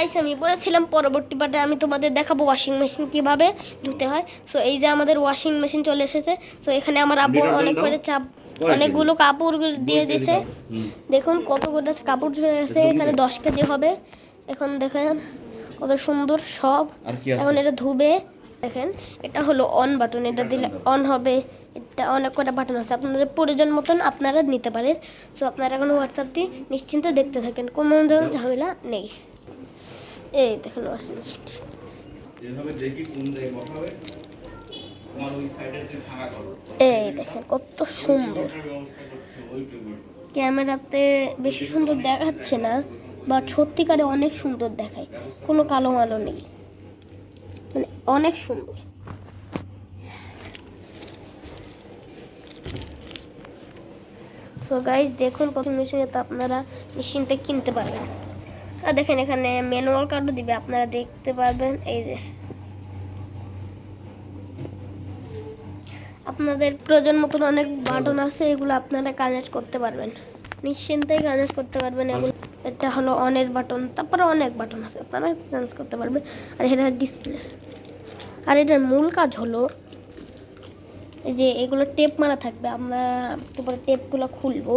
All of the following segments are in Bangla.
গাইস আমি বলেছিলাম পরবর্তী পার্টে আমি তোমাদের দেখাবো ওয়াশিং মেশিন কিভাবে ধুতে হয়। সো এই যে আমাদের ওয়াশিং মেশিন চলে এসেছে। সো এখানে আমার আব্বু অনেক করে অনেকগুলো কাপড় দিয়ে দিয়েছে। দেখুন কতগুলো কাপড় ধরে আছে, এখানে 10 কেজি হবে। এখন দেখেন কত সুন্দর সব। এখন এটা ধুবে। দেখেন এটা হলো অন বাটন, এটা দিলে অন হবে। এটা অনেক কটা বাটন আছে, আপনাদের প্রয়োজন মতন আপনারা নিতে পারেন। সো আপনারা এখন হোয়াটসঅ্যাপটি নিশ্চিন্তে দেখতে থাকেন, কোনো ধরনের ঝামেলা নেই। এই দেখেন ওয়াশিং মেশিন এই দেখেন কত সুন্দর। ক্যামেরাতে বেশি সুন্দর দেখাচ্ছে না, বাট সত্যিকারে অনেক সুন্দর দেখায়, কোনো কালো মালো নেই, মানে অনেক সুন্দর। সো গাইস দেখুন কত মেশিনে তো আপনারা নিশ্চিন্তে কিনতে পারবেন। আর দেখেন এখানে ম্যানুয়াল কার্ডও দিবে, আপনারা দেখতে পারবেন। এই যে আপনাদের প্রয়োজন মতন অনেক বাটন আছে, এগুলো আপনারা কানেক্ট করতে পারবেন, নিশ্চিন্তেই কানেক্ট করতে পারবেন এগুলো। এটা হলো অনের বাটন, তারপরে অনেক বাটন আছে আপনারা চেঞ্জ করতে পারবেন। আর এটা ডিসপ্লে। আর এটার মূল কাজ হলো এই যে এগুলো টেপ মারা থাকবে, আমরা তারপরে টেপগুলো খুলবো।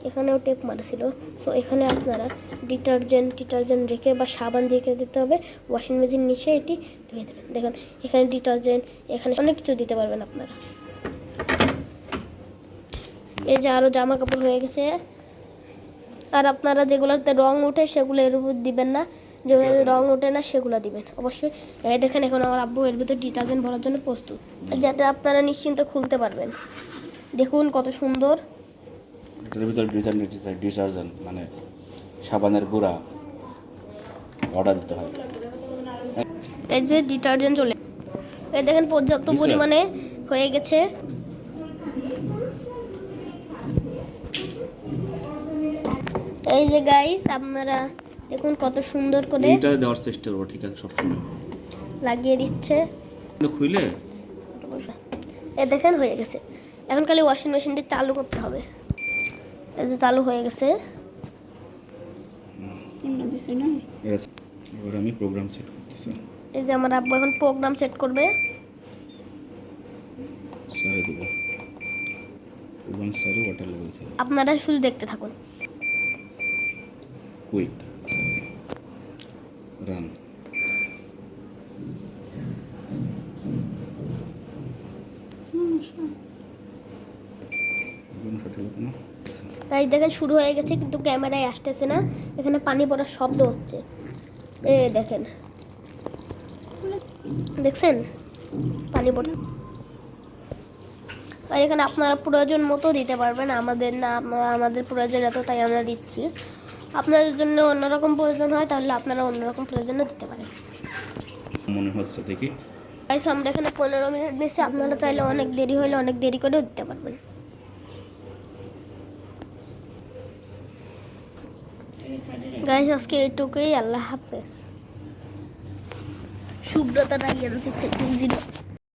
এখানেও টেপ মারা ছিল। সো এখানে আপনারা ডিটারজেন্ট রেখে বা সাবান রেখে দিতে হবে, ওয়াশিং মেশিন নিচে এটি ধুয়ে দেবেন। দেখুন এখানে ডিটারজেন্ট, এখানে অনেক কিছু দিতে পারবেন আপনারা। এই যে আরও জামা কাপড় হয়ে গেছে। আর আপনারা যেগুলোতে রং ওঠে সেগুলো এর উপর দিবেন না, যেগুলো রং ওঠে না সেগুলো দিবেন অবশ্যই। এই দেখেন এখন আমার আব্বু এর ভিতরে ডিটারজেন্ট ভরার জন্য প্রস্তুত, যাতে আপনারা নিশ্চিন্তে খুলতে পারবেন। দেখুন কত সুন্দর। এটার ভিতরে ডিটারজেন্ট মানে সাবানের গুঁড়া অর্ডার দিতে হয়। এই যে ডিটারজেন্ট চলে, এই দেখেন পর্যাপ্ত পরিমাণে হয়ে গেছে। এই যে গাইস আপনারা দেখুন কত সুন্দর করে এটা দেওয়ার চেষ্টা করব, ঠিক আছে, সব সময় লাগিয়ে দিচ্ছে। খুলে এই দেখেন হয়ে গেছে। এখন খালি ওয়াশিং মেশিনটা চালু করতে হবে। এই যে চালু হয়ে গেছে। এবার আমি প্রোগ্রাম সেট করতেছি। এই যে আমার আব্বু এখন প্রোগ্রাম সেট করবে। সারে দেব প্রোগ্রাম সারে ওয়াটার লেভেল সারে। আপনারা শুধু দেখতে থাকুন। Quick run. এই দেখেন শুরু হয়ে গেছে, কিন্তু ক্যামেরায় আসতেছে না, এখানে পানি পড়ার শব্দ হচ্ছে। দেখেন, দেখছেন পানি পড়া। আর এখানে আপনারা প্রয়োজন মতো দিতে পারবেন, আমাদের না, আমাদের প্রয়োজন এত তাই আমরা দিচ্ছি। আপনাদের জন্য অন্যরকম প্রয়োজন হয় তাহলে আপনারা অন্যরকম প্রয়োজনে দিতে পারেন। মনে হচ্ছে দেখি গাইস আমরা এখানে 15 মিনিট দিচ্ছি, আপনারা চাইলে অনেক দেরি হলে অনেক দেরি করেও দিতে পারবেন। গাইস আজকে এইটুকুই, আল্লাহ হাফেজ। সুব্রতা রাইয়ান 6 0